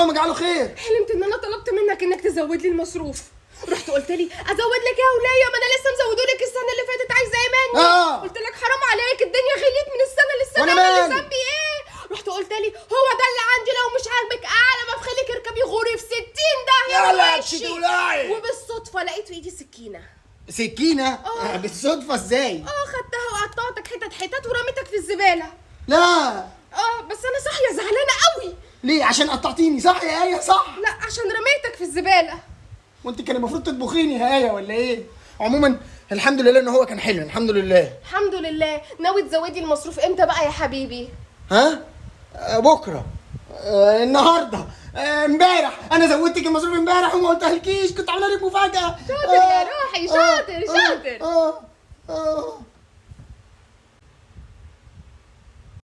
اللهم اجعله خير. حلمت ان انا طلبت منك انك تزود لي المصروف، رحت قلت لي ازود لك يا وليه، ما انا لسه مزودولك السنه اللي فاتت، عايزه ايه مني؟ قلت لك حرام عليك، الدنيا غليت من السنه للسنه، انا اللي ذنبي ايه؟ رحت قلت لي هو ده اللي عندي، لو مش عاجبك اعلى ما بخليك اركبي غوري في 60 داهيه يلا وشي. تقولي. وبالصدفه لقيت في ايدي سكينه. سكينه؟ بالصدفه ازاي؟ خدتها وقطعتك حتت ورميتك في الزباله. لا بس انا صاحيه زعلانه قوي. ليه؟ عشان قطعتيني صح يا ايه؟ صح؟ لا عشان رميتك في الزباله. وانت كان المفروض تطبخيني يا ايه ولا ايه؟ عموما الحمد لله ان هو كان حلو، الحمد لله. الحمد لله. ناوي تزودي المصروف امتى بقى يا حبيبي؟ ها؟ بكره. النهارده. امبارح انا زودتك المصروف امبارح وما قلتهالكيش، كنت عامله لك مفاجاه. شاطر يا روحي، شاطر. اه